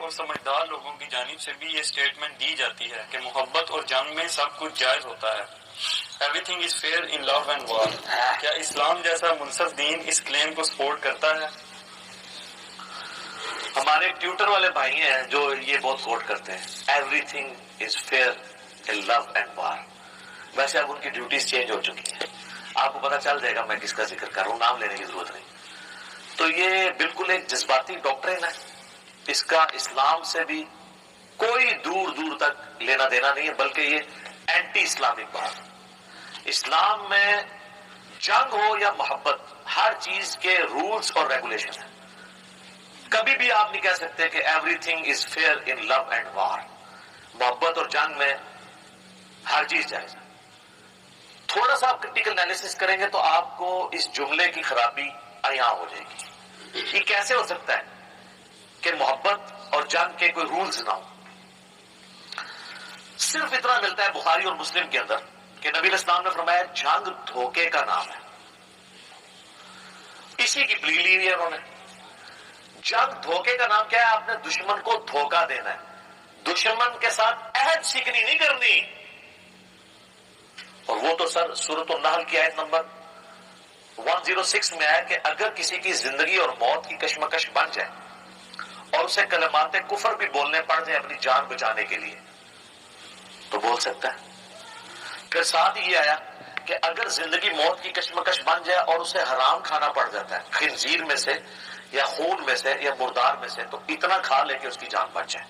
اور سمجھدار لوگوں کی جانب سے بھی یہ اسٹیٹمنٹ دی جاتی ہے کہ محبت اور جنگ میں سب کچھ جائز ہوتا ہے. Everything is fair in love and war. کیا اسلام جیسا منصف دین اس کلیم کو سپورٹ کرتا ہے؟ ہمارے ٹیوٹر والے بھائی ہیں جو یہ بہت کوٹ کرتے ہیں، everything is fair in love and war. ویسے اب ان کی ڈیوٹیز چینج ہو چکی ہیں، آپ کو پتا چل جائے گا میں کس کا ذکر کر رہا ہوں، نام لینے کی ضرورت نہیں. تو یہ بالکل ایک جذباتی ڈاکٹرین ہے، اس کا اسلام سے بھی کوئی دور دور تک لینا دینا نہیں ہے، بلکہ یہ اینٹی اسلامک بات. اسلام میں جنگ ہو یا محبت، ہر چیز کے رولز اور ریگولیشن ہیں. کبھی بھی آپ نہیں کہہ سکتے کہ everything is fair in love and war. محبت اور جنگ میں ہر چیز جائز ہے. تھوڑا سا آپ کرٹیکل انالیسس کریں گے تو آپ کو اس جملے کی خرابی عیاں ہو جائے گی. یہ کیسے ہو سکتا ہے کہ محبت اور جنگ کے کوئی رولز نہ ہو؟ صرف اتنا ملتا ہے بخاری اور مسلم کے اندر کہ نبی علیہ السلام نے فرمایا جنگ دھوکے کا نام ہے. اسی کی پلی لی ہوئی ہے انہوں نے. جنگ دھوکے کا نام کیا ہے؟ آپ نے دشمن کو دھوکہ دینا ہے، دشمن کے ساتھ عہد شکنی نہیں کرنی. اور وہ تو سر سورۃ النحل کی آیت نمبر 106 میں ہے کہ اگر کسی کی زندگی اور موت کی کشمکش بن جائے اور اسے کلمات کفر بھی بولنے پڑ جائیں اپنی جان بچانے کے لیے تو بول سکتا ہے. پھر ساتھ یہ آیا کہ اگر زندگی موت کی کشمکش بن جائے اور اسے حرام کھانا پڑ جاتا ہے، خنزیر میں سے یا خون میں سے یا مردار میں سے، تو اتنا کھا لے کہ اس کی جان بچ جائے.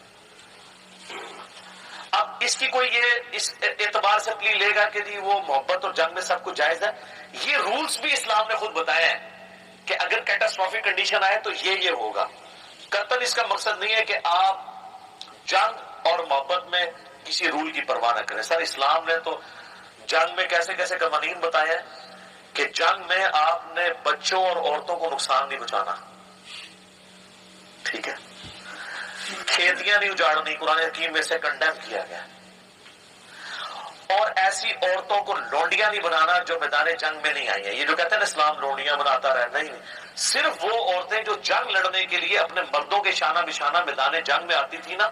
اب اس کی کوئی یہ اس اعتبار سے پلی لے گا کہ جی وہ محبت اور جنگ میں سب کچھ جائز ہے. یہ رولز بھی اسلام نے خود بتایا ہے کہ اگر کیٹاسٹروفک کنڈیشن آئے تو یہ ہوگا. قطعاً اس کا مقصد نہیں ہے کہ آپ جنگ اور محبت میں کسی رول کی پرواہ نہ کریں. سر اسلام نے تو جنگ میں کیسے کیسے قوانین بتایا ہے کہ جنگ میں آپ نے بچوں اور عورتوں کو نقصان نہیں پہنچانا. ٹھیک ہے، کھیتیاں نہیں اجاڑنی، قرآن حکیم میں سے کنڈیم کیا گیا. اور ایسی عورتوں کو لونڈیاں نہیں بنانا جو میدان جنگ میں نہیں آئی ہیں. یہ جو کہتے ہیں نا اسلام لونڈیاں بناتا رہے، نہیں، صرف وہ عورتیں جو جنگ لڑنے کے لیے اپنے مردوں کے شانہ بشانہ میدان جنگ میں آتی تھی نا،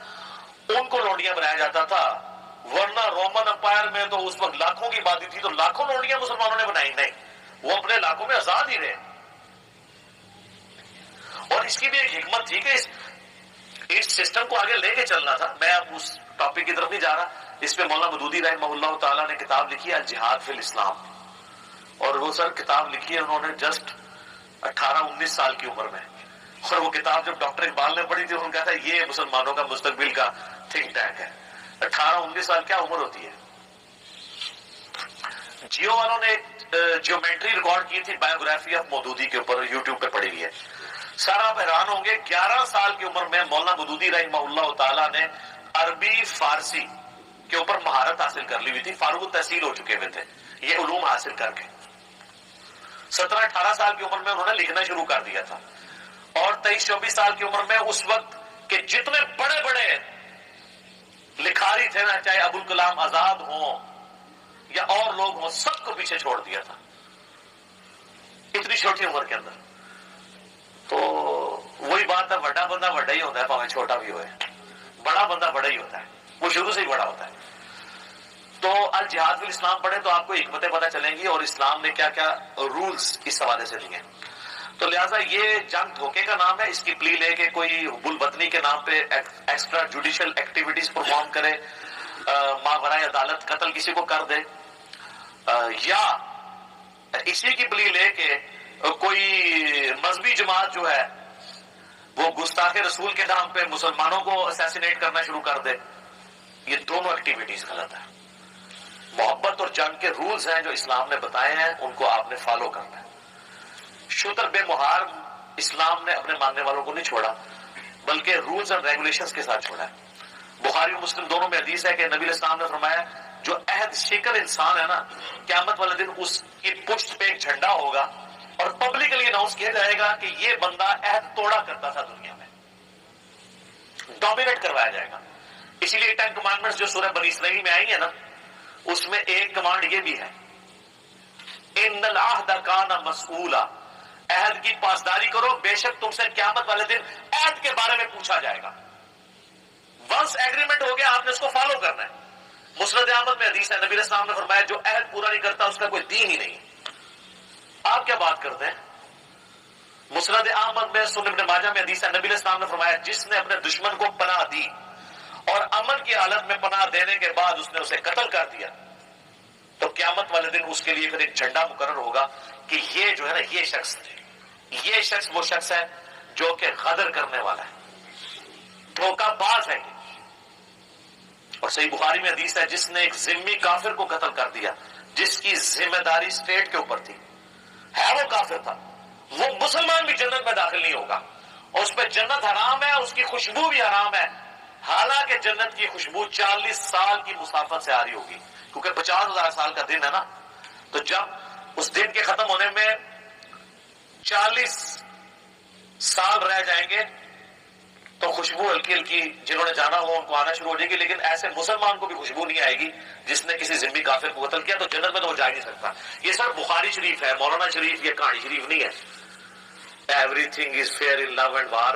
ان کو لونڈیاں بنایا جاتا تھا. ورنہ رومن امپائر میں تو اس وقت لاکھوں کی آبادی تھی تو لاکھوں لونڈیاں مسلمانوں نے بنائی نہیں، وہ اپنے علاقوں میں آزاد ہی رہے. اور اس کی بھی ایک حکمت تھی کہ اس سسٹم کو آگے لے کے چلنا تھا. میں اب اس ٹاپک کی طرف نہیں جا رہا. اس پہ مولانا مودودی رحمہ اللہ تعالیٰ نے کتاب لکھی ہے الجہاد فی الاسلام، اور وہ سر کتاب لکھی ہے انہوں نے جسٹ 18-19 سال کی عمر میں. اور وہ کتاب جب ڈاکٹر اقبال نے پڑھی تھی انہوں نے کہا تھا یہ مسلمانوں کا مستقبل کا تھنک ٹینک ہے. 18-19 سال کیا عمر ہوتی ہے. جیو والوں نے ایک جیومیٹری ریکارڈ کی تھی بایوگرافی آف مودودی کے اوپر، یوٹیوب پہ پڑی ہوئی ہے. سارا آپ حیران ہوں گے 11 سال کی عمر میں مولانا مودودی رحمہ اللہ تعالیٰ نے عربی فارسی کے اوپر مہارت حاصل کر لی ہوئی تھی. فارغ التحصیل ہو چکے ہوئے تھے یہ علوم حاصل کر کے. 17-18 سال کی عمر میں انہوں نے لکھنا شروع کر دیا تھا. اور 23-24 سال کی عمر میں اس وقت کے جتنے بڑے بڑے لکھاری تھے نا، چاہے ابوالکلام آزاد ہوں یا اور لوگ ہوں، سب کو پیچھے چھوڑ دیا تھا اتنی چھوٹی عمر کے اندر. تو وہی بات ہے، بڑا بندہ بڑا ہی ہوتا ہے، پاویں چھوٹا بھی ہوئے. بڑا بندہ بڑا ہی ہوتا ہے، وہ شروع سے ہی بڑا ہوتا ہے. تو الجہاد فی الاسلام پڑھے تو آپ کو حکمتیں پتہ چلیں گی اور اسلام نے کیا کیا رولز اس حوالے سے دیے. تو لہٰذا یہ جنگ دھوکے کا نام ہے. اس کی پلی لے کے کوئی حب الوطنی کے نام پہ ایکسٹرا جوڈیشل ایکٹیویٹیز پرفارم کرے، ماورائے عدالت قتل کسی کو کر دے، یا اسی کی پلی لے کے کوئی مذہبی جماعت جو ہے وہ گستاخ رسول کے نام پہ مسلمانوں کو اسیسینیٹ کرنا شروع کر دے، یہ دونوں ایکٹیویٹیز غلط ہیں. محبت اور جنگ کے رولز ہیں جو اسلام نے بتائے ہیں، ان کو آپ نے فالو کرنا ہے. شتر بے مہار اسلام نے اپنے ماننے والوں کو نہیں چھوڑا بلکہ رولز اینڈ ریگولیشنز کے ساتھ چھوڑا ہے. بخاری اور مسلم دونوں میں حدیث ہے کہ نبی علیہ السلام نے فرمایا جو عہد شکن انسان ہے نا، قیامت والے دن اس کی پشت پہ ایک جھنڈا ہوگا اور پبلکلی اناؤنس کیا جائے گا کہ یہ بندہ عہد توڑا کرتا تھا دنیا میں، ڈومینیٹ کروایا جائے گا. اسی لیے 10 کمانڈمنٹس جو سورہ بنی اسرائیل میں آئی ہیں نا، اس میں ایک کمانڈ یہ بھی ہے ان العہد کان مسئولا، عہد کی پاسداری کرو، بے شک تم سے قیامت والے دن عہد کے بارے میں پوچھا جائے گا. ونس ایگریمنٹ ہو گیا آپ نے اس کو فالو کرنا ہے. مسند احمد میں حدیث ہے نبی علیہ السلام نے فرمایا جو عہد پورا نہیں کرتا اس کا کوئی دین ہی نہیں. آپ کیا بات کرتے ہیں؟ مسند احمد میں سنن ابن ماجہ میں حدیث ہے نبی علیہ السلام نے فرمایا جس نے اپنے دشمن کو پناہ دی اور امن کی حالت میں پناہ دینے کے بعد اس نے اسے قتل کر دیا تو قیامت والے دن اس کے لیے پھر ایک جھنڈا مقرر ہوگا کہ یہ جو ہے نا یہ شخص وہ شخص ہے جو کہ غدر کرنے والا ہے, دھوکہ باز ہے. اور صحیح بخاری میں حدیث ہے جس نے ایک ذمی کافر کو قتل کر دیا جس کی ذمہ داری اسٹیٹ کے اوپر تھی, ہے وہ کافر تھا, وہ مسلمان بھی جنت میں داخل نہیں ہوگا اور اس پہ جنت حرام ہے, اس کی خوشبو بھی حرام ہے, حالانکہ جنت کی خوشبو 40 سال کی مسافت سے آ رہی ہوگی کیونکہ 50,000 سال کا دن ہے نا. تو جب اس دن کے ختم ہونے میں 40 سال رہ جائیں گے تو خوشبو ہلکی ہلکی جنہوں نے جانا ہو ان کو آنا شروع ہو جائے گی, لیکن ایسے مسلمان کو بھی خوشبو نہیں آئے گی جس نے کسی ذمہ کافر کو قتل کیا, تو جنت میں تو وہ جا نہیں سکتا. یہ سر بخاری شریف ہے, مولانا شریف, یہ کہانی شریف نہیں ہے. Everything is fair in love and war.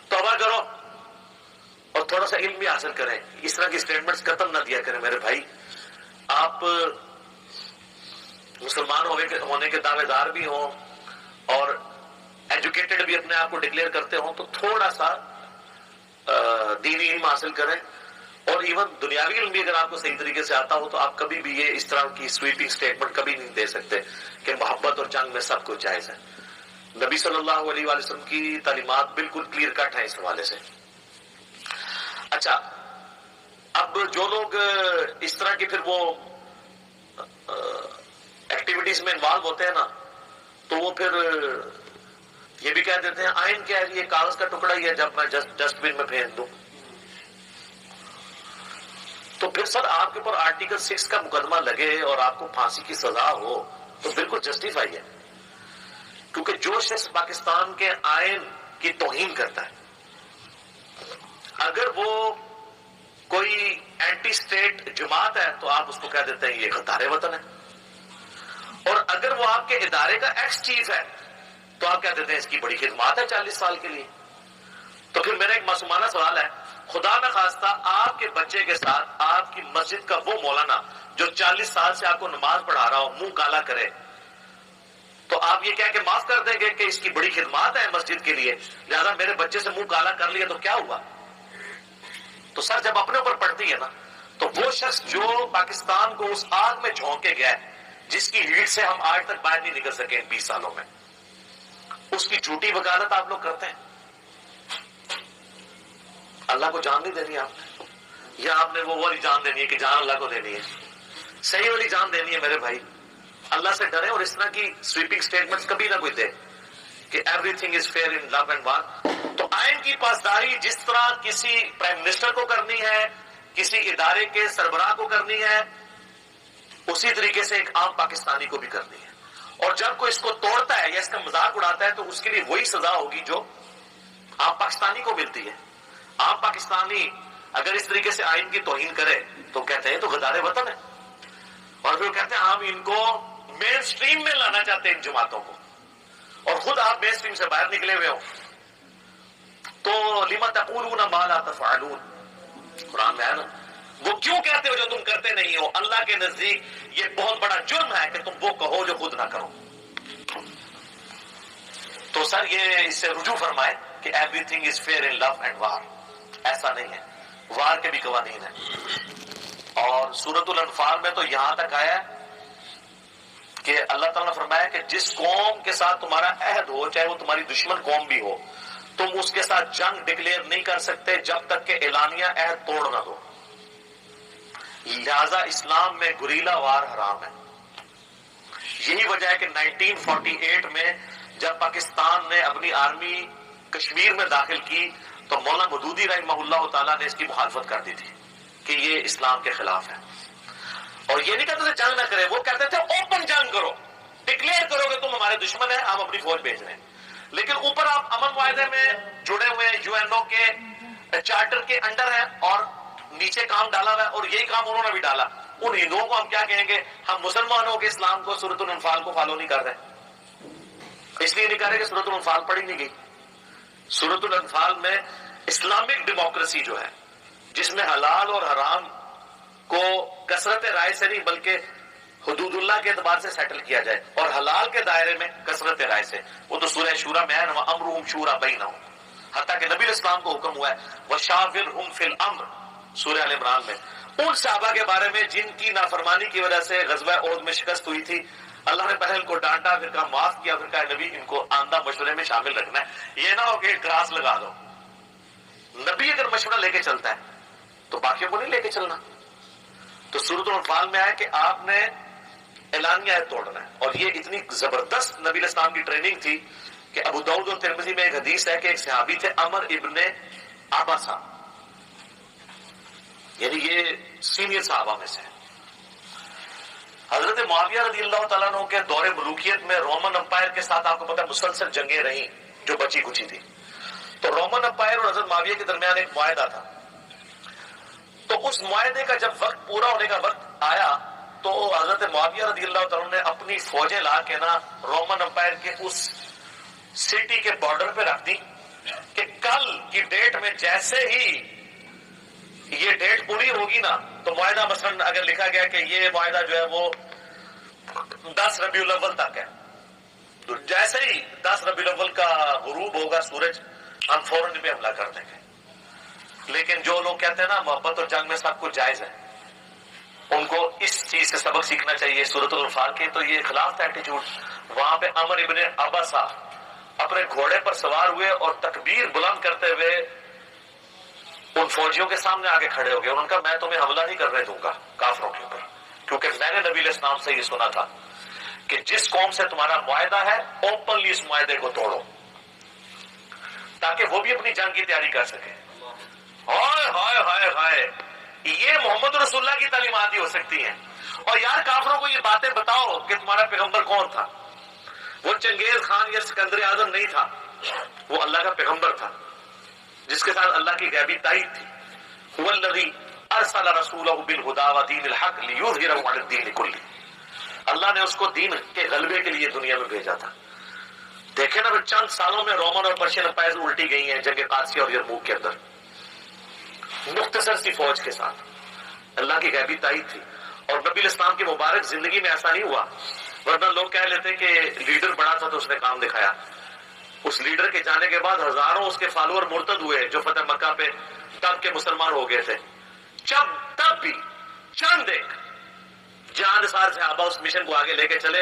توبہ کرو اور تھوڑا سا علم بھی حاصل کریں, اس طرح کی اسٹیٹمنٹس قتل نہ دیا کریں میرے بھائی. آپ مسلمان ہونے کے دعوے دار بھی ہوں اور ایجوکیٹڈ بھی اپنے آپ کو ڈکلیئر کرتے ہوں تو تھوڑا سا دینی علم حاصل کریں, اور ایون دنیاوی علم بھی اگر آپ کو صحیح طریقے سے آتا ہو تو آپ کبھی بھی یہ اس طرح کی سویپنگ اسٹیٹمنٹ کبھی نہیں دے سکتے کہ محبت اور جنگ میں سب کچھ جائز ہے. نبی صلی اللہ علیہ وآلہ وسلم کی تعلیمات بالکل کلیئر کٹ ہیں اس حوالے سے. اچھا, اب جو لوگ اس طرح کی پھر وہ ایکٹیویٹیز میں انوالو ہوتے ہیں نا تو وہ پھر یہ بھی کہہ دیتے ہیں آئین کیا ہے, یہ کاغذ کا ٹکڑا ہی ہے, جب میں ڈسٹ بن میں پھینک دوں. تو پھر سر آپ کے اوپر آرٹیکل 6 کا مقدمہ لگے اور آپ کو پھانسی کی سزا ہو تو بالکل جسٹیفائی ہے, کیونکہ جو شخص پاکستان کے آئین کی توہین کرتا ہے اگر وہ کوئی اینٹی اسٹیٹ جماعت ہے تو آپ اس کو کہہ دیتے ہیں یہ غدار وطن ہے, اور اگر وہ آپ کے ادارے کا ایکس چیف ہے تو آپ کہہ دیتے ہیں اس کی بڑی خدمات ہے 40 سال کے لیے. تو پھر میرا ایک معصومانہ سوال ہے, خدا نہ خواستہ آپ کے بچے کے ساتھ آپ کی مسجد کا وہ مولانا جو 40 سال سے آپ کو نماز پڑھا رہا ہو منہ کالا کرے تو آپ یہ کہہ کے معاف کر دیں گے کہ اس کی بڑی خدمات ہے مسجد کے لیے لہذا میرے بچے سے منہ کالا کر لیا تو کیا ہوا؟ تو سر جب اپنے اوپر پڑتی ہے نا تو وہ شخص جو پاکستان کو اس آگ میں جھونک کے گیا ہے جس کی ہیٹ سے ہم آج تک باہر نہیں نکل سکے 20 سالوں میں, اس کی جھوٹی وکالت آپ لوگ کرتے ہیں. اللہ کو جان نہیں دینی آپ نے, یا آپ نے وہ والی جان دینی ہے کہ جان اللہ کو دینی ہے؟ صحیح والی جان دینی ہے میرے بھائی. اللہ سے ڈریں اور اس طرح کی سویپنگ سٹیٹمنٹس کبھی نہ کوئی دے کہ everything is fair in love and war. تو آئین کی پاسداری جس طرح کسی پرائم منسٹر کو کرنی ہے, کسی ادارے کے سربراہ کو کرنی ہے, اسی طریقے سے ایک عام پاکستانی کو بھی کرنی ہے. اور جب کوئی اس کو توڑتا ہے یا اس کا مذاق اڑاتا ہے تو اس کے لیے وہی سزا ہوگی جو عام پاکستانی کو ملتی ہے. عام پاکستانی اگر اس طریقے سے آئین کی توہین کرے تو کہتے ہیں تو غدار وطن ہے, اور پھر کہتے ہیں ہم ان کو مین سٹریم میں لانا چاہتے ہیں ان جماعتوں کو, اور خود آپ مین سٹریم سے باہر نکلے ہوئے ہو. تو لما تقولون ما لا تفعلون, قرآن میں ہے نا, وہ کیوں کہتے ہو جو تم کرتے نہیں ہو؟ اللہ کے نزدیک یہ بہت بڑا جرم ہے کہ تم وہ کہو جو خود نہ کرو. تو سر یہ اس سے رجوع فرمائے کہ everything is fair in love and war. ایسا نہیں ہے, وار کے بھی قوانین ہیں. اور سورۃ الانفال میں تو یہاں تک آیا ہے کہ اللہ تعالیٰ نے فرمایا کہ جس قوم کے ساتھ تمہارا عہد ہو, چاہے وہ تمہاری دشمن قوم بھی ہو, تم اس کے ساتھ جنگ ڈکلیئر نہیں کر سکتے جب تک کہ اعلانیہ عہد توڑ نہ دو. لہذا اسلام میں گریلا وار حرام ہے. یہی وجہ ہے کہ 1948 میں جب پاکستان نے اپنی آرمی کشمیر میں داخل کی تو مولانا مودودی رحمہ اللہ تعالیٰ نے اس کی مخالفت کر دی تھی کہ یہ اسلام کے خلاف ہے. اور یہ نہیں کہتے تھے جنگ نہ کرے, وہ کہتے تھے اوپن جنگ کرو, ڈکلیئر کرو کہ تم ہمارے دشمن ہیں, ہم اپنی فوج بھیج رہے ہیں. لیکن اوپر آپ امن معاہدے میں جڑے ہوئے ہیں, UN کے چارٹر کے انڈر ہیں, اور نیچے کام ڈالا ہوا ہے, اور یہی کام انہوں نے بھی ڈالا. ان ہندوؤں کو ہم کیا کہیں گے؟ ہم مسلمانوں کے اسلام کو سورۃ الانفال کو فالو نہیں کر رہے. اس لیے نہیں کر رہے کہ سورۃ الانفال پڑھی نہیں گئی. سورۃ الانفال میں اسلامک ڈیموکریسی جو ہے جس میں حلال اور حرام کو کثرت رائے سے نہیں بلکہ حدود اللہ کے اعتبار سے سیٹل کیا جائے، اور حلال کے دائرے میں کثرت رائے سے. وہ تو سورہ شورا میں ہے نا، امرهم شورا بینہم، حتیٰ کہ نبی اسلام کو حکم ہوا ہے وشاورہم فی الامر سورہ ال عمران میں. ان صحابہ کے بارے میں جن کی نافرمانی کی وجہ سے غزوہ احد میں شکست ہوئی تھی، اللہ نے پہلے ان کو ڈانٹا، پھر کہا معاف کیا، پھر کہا نبی ان کو آندہ مشورے میں شامل رکھنا ہے. یہ نہ ہو کہ گراس لگا دو. نبی اگر مشورہ لے کے چلتا ہے تو باقیوں کو نہیں لے کے چلنا. تو سورۃ الانفال میں ہے کہ آپ نے اعلانیہ توڑنا ہے. اور یہ اتنی زبردست نبی علیہ السلام کی ٹریننگ تھی کہ ابو داؤد اور ترمذی میں ایک حدیث ہے کہ ایک صحابی تھے عمر ابن عباسہ، یعنی یہ سینئر صحابہ میں سے. حضرت معاویہ رضی اللہ تعالیٰ عنہ کے دور ملوکیت میں رومن امپائر کے ساتھ آپ کو پتہ مسلسل جنگیں رہیں جو بچی کچی تھی. تو رومن امپائر اور حضرت معاویہ کے درمیان ایک معاہدہ تھا. تو اس معاہدے کا جب وقت پورا ہونے کا وقت آیا تو حضرت معاویہ رضی اللہ تعالیٰ نے اپنی فوجیں لا کے نا رومن امپائر کے اس سٹی کے بارڈر پہ رکھ دی کہ کل کی ڈیٹ میں جیسے ہی یہ ڈیٹ پوری ہوگی نا تو معاہدہ مثلا اگر لکھا گیا کہ یہ معاہدہ جو ہے وہ 10 ربیع الاول تک ہے، تو جیسے ہی 10 ربیع الاول کا غروب ہوگا سورج، ہم فوراً پہ حملہ کر دیں گے. لیکن جو لوگ کہتے ہیں نا محبت اور جنگ میں سب کچھ جائز ہے، ان کو اس چیز سے سبق سیکھنا چاہیے سورۃ الانفال کے. تو یہ خلاف تھا ایٹیچیوڈ. وہاں پہ عمر ابن عباسہ اپنے گھوڑے پر سوار ہوئے اور تکبیر بلند کرتے ہوئے ان فوجیوں کے سامنے آگے کھڑے ہو گئے. انہوں نے کہا میں تمہیں حملہ نہیں کرنے دوں گا کافروں کے اوپر، کیونکہ میں نے نبی علیہ السلام سے یہ سنا تھا کہ جس قوم سے تمہارا معاہدہ ہے اوپنلی اس معاہدے کو توڑو تاکہ وہ بھی اپنی جنگ کی تیاری کر سکے. ہائے ہائے ہائے ہائے، یہ محمد رسول اللہ کی تعلیمات ہی ہو سکتی ہیں. اور یار کافروں کو یہ باتیں بتاؤ کہ تمہارا پیغمبر کون تھا. وہ چنگیز خان یا سکندر اعظم نہیں تھا، وہ اللہ کا پیغمبر تھا جس کے ساتھ اللہ کی غیبی تائید تھی. هو الذی ارسل رسولہ بالہدی ودین الحق لیظہرہ علی الدین کلہ. اللہ نے اس کو دین کے غلبے کے لیے دنیا میں بھیجا تھا. دیکھیں نا چند سالوں میں رومن اور پرشین امپائرز الٹی گئی ہیں جنگ قادسیہ اور یرموک کے اندر مختصر سی فوج کے ساتھ. اللہ کی غیبی تائید تھی. اور نبی علیہ السلام کی مبارک زندگی میں ایسا نہیں ہوا، ورنہ لوگ کہہ لیتے کہ لیڈر بڑا تھا تو اس نے کام دکھایا. اس لیڈر کے جانے کے بعد ہزاروں اس کے فالوور مرتد ہوئے جو فتح مکہ پہ تب کے مسلمان ہو گئے تھے. تب بھی چند ایک جان نثار صحابہ اس مشن کو آگے لے کے چلے.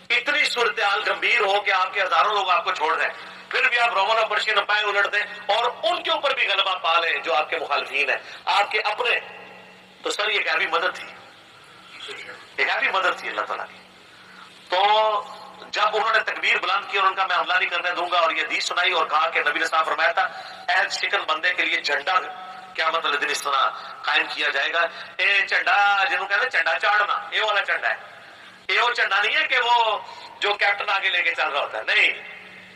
اتنی صورتحال گمبھیر ہو کہ آپ کے ہزاروں لوگ آپ کو چھوڑ رہے ہیں، پھر بھی آپ رومن اور پرشین امپائر الٹ دیں اور ان کے اوپر بھی غلبہ پا لیں جو آپ کے مخالفین ہیں، آپ کے اپنے. تو سر یہ غیبی مدد تھی، یہ غیبی مدد تھی اللہ تعالیٰ کی. تو جب انہوں نے تکبیر بلند کی اور ان کا میں حملہ نہیں کرنے دوں گا اور یہ حدیث سنائی اور کہا کہ نبی نے صاحب فرمایا تھا عہد شکن بندے کے لیے جھنڈا قیامت والے دن اس طرح قائم کیا جائے گا. اے جھنڈا جنہوں کہتے ہیں جھنڈا چاڑنا، یہ والا جھنڈا ہے. یہ وہ جھنڈا نہیں ہے کہ وہ جو کیپٹن آگے لے کے چل رہا ہوتا ہے، نہیں،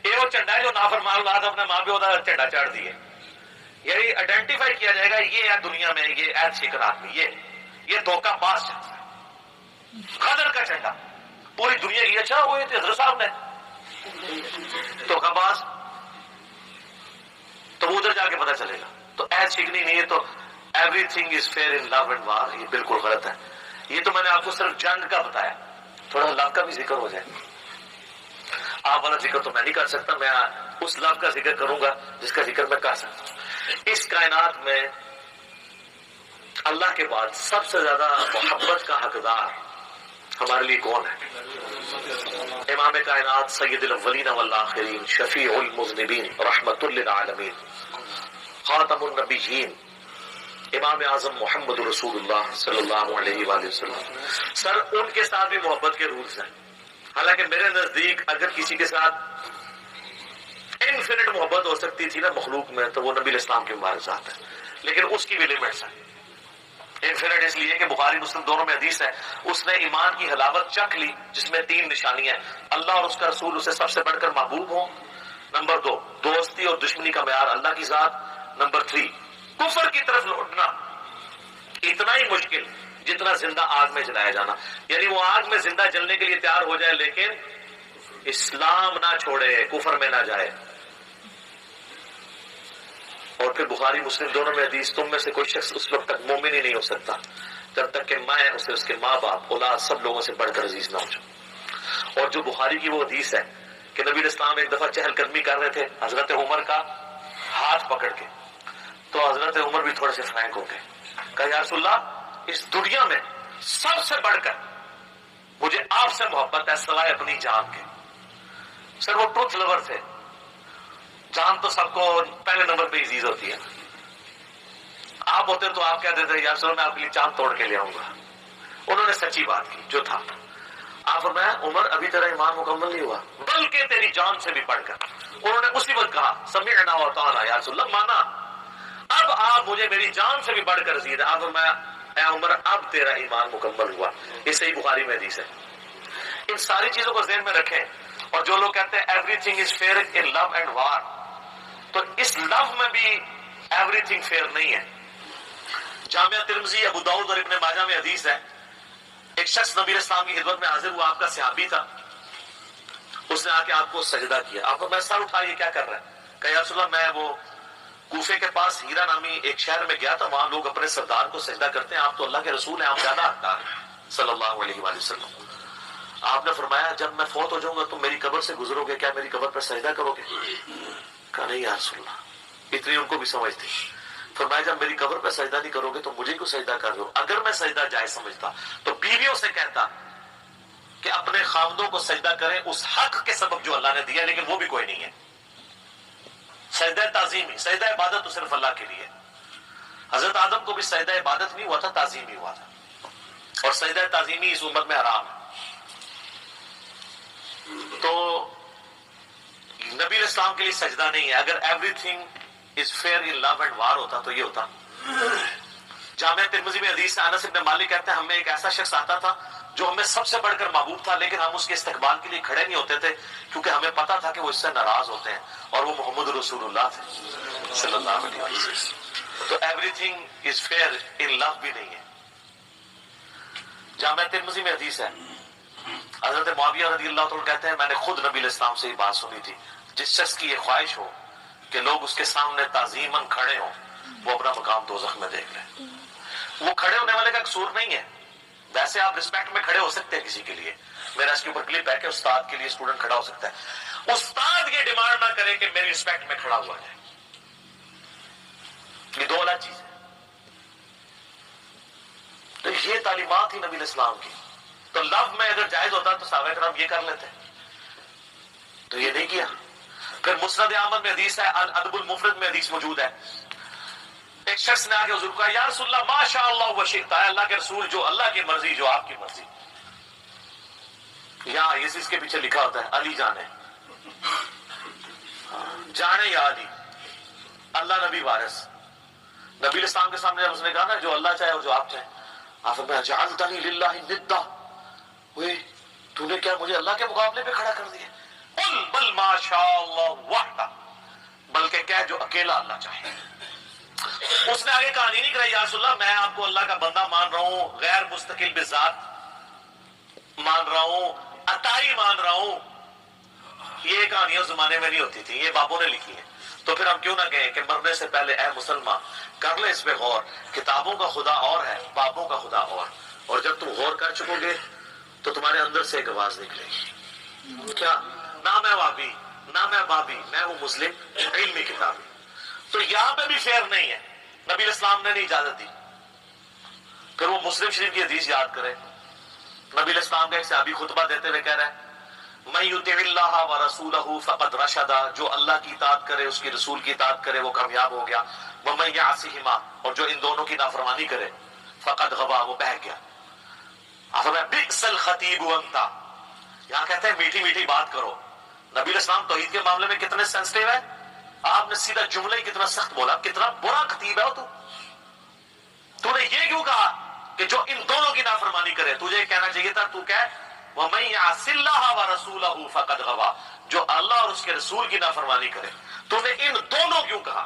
یہ وہ جھنڈا ہے جو نافرمان اولاد اپنے ماں پیو کا جھنڈا چاڑ دیے. یعنی آئیڈینٹیفائی کیا جائے گا یہ ہے دنیا میں یہ عہد شکن آدمی، یہ دھوکہ باز غدر کا جھنڈا پوری دنیا کی. اچھا وہ یہ حضرت صاحب نے دھوکہ باز، تو وہ ادھر جا کے پتہ چلے گا. تو عہد شکنی نہیں ہے تو everything is fair in love and war, یہ بالکل غلط ہے. یہ تو میں نے آپ کو صرف جنگ کا بتایا، تھوڑا لو کا بھی ذکر ہو جائے. آپ والا ذکر تو میں نہیں کر سکتا، میں اس لو کا ذکر کروں گا جس کا ذکر میں کر سکتا ہوں. اس کائنات میں اللہ کے بعد سب سے زیادہ محبت کا حقدار ہمارے لیے کون ہے؟ امام کائنات سید الاولین والآخرین، شفیع المذنبین، رحمت للعالمین، خاتم النبیین، امام اعظم محمد رسول اللہ صلی اللہ علیہ وآلہ وسلم. سر ان کے ساتھ بھی محبت کے رولز ہیں. حالانکہ میرے نزدیک اگر کسی کے ساتھ انفینٹ محبت ہو سکتی تھی نا مخلوق میں تو وہ نبی علیہ السلام کی مبارک ذات ہے، لیکن اس کی بھی لمٹس ہیں. انفینٹ اس لیے کہ بخاری مسلم دونوں میں حدیث ہے، اس نے ایمان کی حلاوت چکھ لی جس میں 3 نشانیاں ہیں: اللہ اور اس کا رسول اسے سب سے بڑھ کر محبوب ہوں، نمبر 2 دوستی اور دشمنی کا معیار اللہ کی ذات، نمبر 3 کفر کی طرف لوٹنا اتنا ہی مشکل جتنا زندہ آگ میں جلایا جانا. یعنی وہ آگ میں زندہ جلنے کے لیے تیار ہو جائے لیکن اسلام نہ چھوڑے، کفر میں نہ جائے. اور پھر بخاری مسلم دونوں میں حدیث، تم میں سے کوئی شخص اس وقت تک مومن ہی نہیں ہو سکتا جب تک کہ میں اسے اس کے ماں باپ اولاد سب لوگوں سے بڑھ کر عزیز نہ ہو جاؤں۔ اور جو بخاری کی وہ حدیث ہے کہ نبی اسلام ایک دفعہ چہل قدمی کر رہے تھے حضرت عمر کا ہاتھ پکڑ کے، تو حضرت عمر بھی تھوڑے سے فرینک ہو گئے، کہا یا رسول اللہ اس دنیا میں سب سے بڑھ کر مجھے آپ سے محبت ہے سوائے اپنی جان کے۔ سر وہ ٹروتھ لور تھے، جان تو سب کو پہلے نمبر پہ عزیز ہوتی ہے، آپ ہوتے تو آپ کہہ دیتے یا رسول اللہ میں آپ کے لیے چاند توڑ کے لے آؤں گا۔ انہوں نے سچی بات کی جو تھا، آپ فرمایا عمر ابھی تیرا ایمان مکمل نہیں ہوا بلکہ تیری جان سے بھی بڑھ کر۔ انہوں نے اسی وقت کہا سمعنا واطعنا یا رسول اللہ، مانا، اب آپ مجھے میری جان سے بھی بڑھ کر عزیز ہے۔ آپ فرمایا اے عمر اب تیرا ایمان مکمل ہوا۔ یہ صحیح بخاری میں حدیث ہے۔ ان ساری چیزوں کو ذہن میں رکھیں۔ اور جو لوگ کہتے ہیں everything is fair in love and war, تو اس لو میں بھی ایوری تھنگ فیئر نہیں ہے۔ جامعہ ترمذی، ابو داؤد اور ابن ماجہ میں حدیث ہے، ایک شخص نبی اسلام کی خدمت میں حاضر ہوا، آپ کا صحابی تھا، اس نے آ کے آپ کو سجدہ کیا، آپ کو میں سر اٹھا یہ کیا کر رہا ہے؟ کہ یا رسول اللہ میں وہ کوفے کے پاس ہیرا نامی ایک شہر میں گیا تھا، وہاں لوگ اپنے سردار کو سجدہ کرتے ہیں، آپ تو اللہ کے رسول ہیں، آپ زیادہ حقدار ہیں صلی اللہ علیہ وآلہ وسلم۔ آپ نے فرمایا جب میں فوت ہو جاؤں گا تم میری قبر سے گزرو گے، کیا میری قبر پر سجدہ کرو گے؟ کہا نہیں یا رسول اللہ، اتنی ان کو بھی سمجھ تھی۔ فرمایا جب میری قبر پہ سجدہ نہیں کرو گے تو مجھے کیوں سجدہ کر رہے ہو؟ اگر میں سجدہ جائز سمجھتا تو بیویوں سے کہتا کہ اپنے خاوندوں کو سجدہ کریں اس حق کے سبب جو اللہ نے دیا، لیکن وہ بھی کوئی نہیں ہے۔ سجدہ تعظیمی، سجدہ عبادت تو صرف اللہ کے لیے۔ حضرت آدم کو بھی سجدہ عبادت نہیں ہوا تھا، تعظیمی ہوا تھا، اور سجدہ تعظیمی اس امت میں حرام ہے۔ تو نبی اسلام کے لیے سجدہ نہیں ہے۔ اگر everything is fair in love and war ہوتا تو یہ ہوتا۔ جامعہ ترمذی میں حدیث ہے، انس بن مالک کہتے ہیں ہمیں ایک ایسا شخص آتا تھا جو ہمیں سب سے بڑھ کر محبوب تھا، لیکن ہم اس کے استقبال کے لیے کھڑے نہیں ہوتے تھے کیونکہ ہمیں پتا تھا کہ وہ اس سے ناراض ہوتے ہیں، اور وہ محمد رسول اللہ تھے صلی اللہ علیہ وسلم۔ تو everything is fair in لو بھی نہیں ہے۔ جامعہ ترمذی میں حدیث ہے، حضرت معاویہ رضی اللہ عنہ کہتے ہیں میں نے خود نبی الاسلام سے یہ بات سنی تھی، جس شخص کی یہ خواہش ہو کہ لوگ اس کے سامنے تعظیماً کھڑے ہوں، وہ اپنا مقام دوزخ میں دیکھ لیں۔ وہ کھڑے ہونے والے کا قصور نہیں ہے، ویسے آپ رسپیکٹ میں کھڑے ہو سکتے ہیں کسی کے لیے، میرا اس کے اوپر کلپ ہے کہ استاد کے لیے اسٹوڈنٹ کھڑا ہو سکتا ہے، استاد یہ ڈیمانڈ نہ کرے کہ میری رسپیکٹ میں کھڑا ہوا جائے، یہ دو الگ چیز ہے۔ تو یہ تعلیمات ہی نبی الاسلام کی۔ تو لو میں اگر جائز ہوتا تو صحابہ کرام یہ کر لیتے، تو یہ نہیں کیا۔ پھر مسند احمد میں حدیث ہے، ادب المفرد میں حدیث موجود ہے، ایک شخص نے آگے حضور کو کہا یا رسول اللہ ما شاء اللہ و شئت، ہے اللہ کے رسول جو اللہ کی مرضی جو آپ کی مرضی۔ یہاں اس کے پیچھے لکھا ہوتا ہے علی جانے، جانے یا علی، اللہ نبی وارث۔ نبی اسلام کے سامنے جب اس نے کہا نا جو اللہ چاہے اور جو آپ چاہیں، آپ فرمایا جعلتنی للہ ندا، تو نے کیا مجھے اللہ کے مقابلے پہ کھڑا کر دیا؟ قل بل ما شاء اللہ وحدہ، بلکہ کہہ جو اکیلا اللہ چاہے۔ اس نے آگے کہانی نہیں کرائی یا رسول اللہ میں آپ کو اللہ کا بندہ مان رہا ہوں، غیر مستقل بذات مان رہا ہوں، عطائی مان رہا ہوں۔ یہ کہانیاں زمانے میں نہیں ہوتی تھی، یہ بابوں نے لکھی ہیں۔ تو پھر ہم کیوں نہ کہیں کہ مرنے سے پہلے اے مسلمان کر لے اس پہ غور، کتابوں کا خدا اور ہے، بابوں کا خدا اور جب تم غور کر چکو گے تو تمہارے اندر سے ایک آواز نکلے گی، کیا؟ نہ میں وابی نہ میں بابی، میں ہوں مسلم علمی کتابی۔ تو یہاں پہ بھی فیئر نہیں ہے، نبی اسلام نے نہیں اجازت دی۔ پھر وہ مسلم شریف کی حدیث یاد کرے، نبی اسلام کا ایک صحابی خطبہ دیتے ہوئے کہہ رہا ہے من یطع اللہ ورسولہ فقد رشد، جو اللہ کی اطاعت کرے اس کی رسول کی اطاعت کرے وہ کامیاب ہو گیا، ومن یعصہما، اور جو ان دونوں کی نافرمانی کرے فقد غوا، وہ بہک گیا۔ بئس الخطیب انت، یہاں کہتے ہیں میٹھی میٹھی بات کرو۔ نبی اسلام توحید کے معاملے میں کتنے سینسٹیو ہے، آپ نے سیدھا جملہ ہی کتنا سخت بولا، کتنا برا خطیب ہے تو نے یہ کیوں کہا کہ جو ان دونوں کی نافرمانی کرے؟ تجھے کہنا چاہیے تھا تو کہ وَمَن يَعْصِ اللَّهَ وَرَسُولَهُ فَقَدْ غَوَىٰ، جو اللہ اور اس کے رسول کی نافرمانی کرے۔ تو نے ان دونوں کیوں کہا؟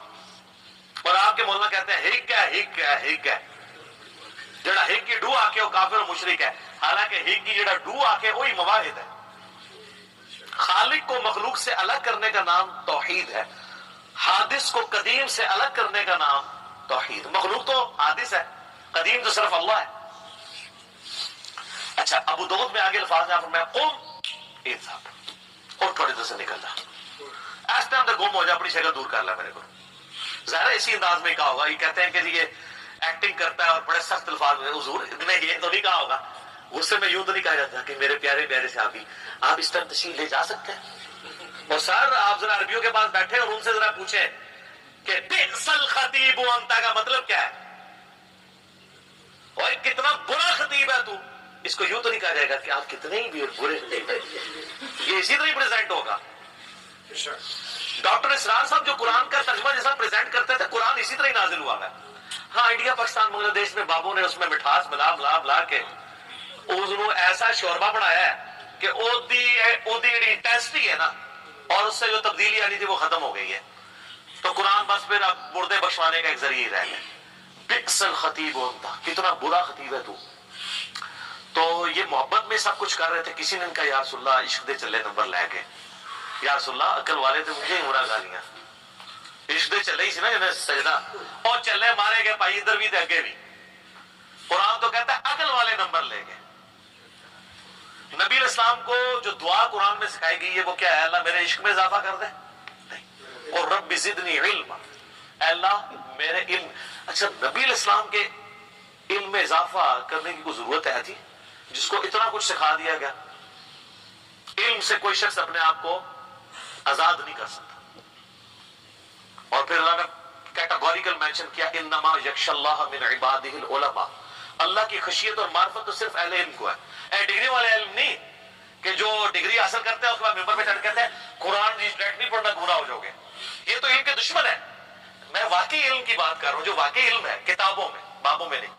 اور آپ کے مولانا کہتے ہیں ہک ہے ہک ہے ہک ہے، جڑا ہک کی ڈو آ کے وہ کافر و مشرک ہے، حالانکہ ہک کی جڑا ڈو آ کے وہی مواحد ہے۔ خالق کو مخلوق سے الگ کرنے کا نام توحید ہے، حادث کو قدیم سے الگ کرنے کا نام توحید. مخلوق تو حادث ہے, قدیم تو صرف اللہ ہے. اچھا, ابو داؤد میں آگے الفاظ ہیں فرمایا قم اذهب, اور تھوڑے دیر سے نکل جا, اس ٹائم تک گم ہو جا, اپنی شکل دور کر لا میرے کو. ظاہر اسی انداز میں کہا ہوگا. یہ کہتے ہیں کہ یہ ایکٹنگ کرتا ہے اور بڑے سخت الفاظ میں. حضور نے یہ تو نہیں کہا ہوگا, غصے میں یوں تو نہیں کہا جاتا کہ میرے پیارے پیارے صحابی آپ اس طرح تشریف لے جا سکتے ہیں. اور سر آپ ذرا عربیوں کے پاس بیٹھے اور ان سے ذرا پوچھیں کہ بئس الخطیب انت کا مطلب کیا ہے, اور کتنا برا خطیب ہے تو. اس کو یوں تو نہیں کہا جائے گا کہ آپ کتنے ہی بھی برے خطیب ہیں. یہ اسی طرح پریزنٹ ہوگا. ڈاکٹر اسرار صاحب جو قرآن کا ترجمہ جیسا پریزنٹ کرتے تھے, قرآن اسی طرح ہی نازل ہوا ہے. ہاں, انڈیا پاکستان بنگلہ دیش میں بابوں نے اس میں مٹھاس ملا ملا ملا کے اس ایسا شوربہ بنایا ہے کہ اودی انٹینسٹی ہے نا, اور اس سے جو تبدیلی آنی تھی وہ ختم ہو گئی ہے. تو قرآن بس پھر اب مردے بخشوانے کا ایک ذریعہ ہی رہ گیا. بئس الخطیب انت, کتنا برا خطیب ہے تو. تو یہ محبت میں سب کچھ کر رہے تھے. کسی نے ان کا یا رسول اللہ عشق دے چلے نمبر لے کے, یا رسول اللہ عقل والے تھے مجھے ہی مرا گالیاں. عشق دے چلے ہی سی نا جنہیں سجدہ, اور چلے مارے گئے بھائی ادھر بھی تھے اگے بھی. قرآن تو کہتا ہے عقل والے نمبر لے گئے. نبی علیہ السلام کو جو دعا قرآن میں سکھائی گئی ہے وہ کیا ہے, اللہ میرے عشق میں اضافہ کر دے, اور رب زدنی علما, اے اللہ میرے علم. اچھا, نبی علیہ السلام کے علم میں اضافہ کرنے کی کوئی ضرورت ہے تھی جس کو اتنا کچھ سکھا دیا گیا؟ علم سے کوئی شخص اپنے آپ کو آزاد نہیں کر سکتا. اور پھر اللہ نے کیٹاگوریکل مینشن کیا انما یخشی اللہ من عبادہ العلماء, اللہ کی خشیت اور معرفت تو صرف اہل علم کو ہے. اے ڈگری والے علم نہیں کہ جو ڈگری حاصل کرتے ہیں اس کے بعد ممبر پہ چڑھ کہتے ہیں قرآن ڈائریکٹ نہیں پڑھنا گمراہ ہو جاؤ گے. یہ تو علم کے دشمن ہے. میں واقعی علم کی بات کر رہا ہوں, جو واقعی علم ہے کتابوں میں.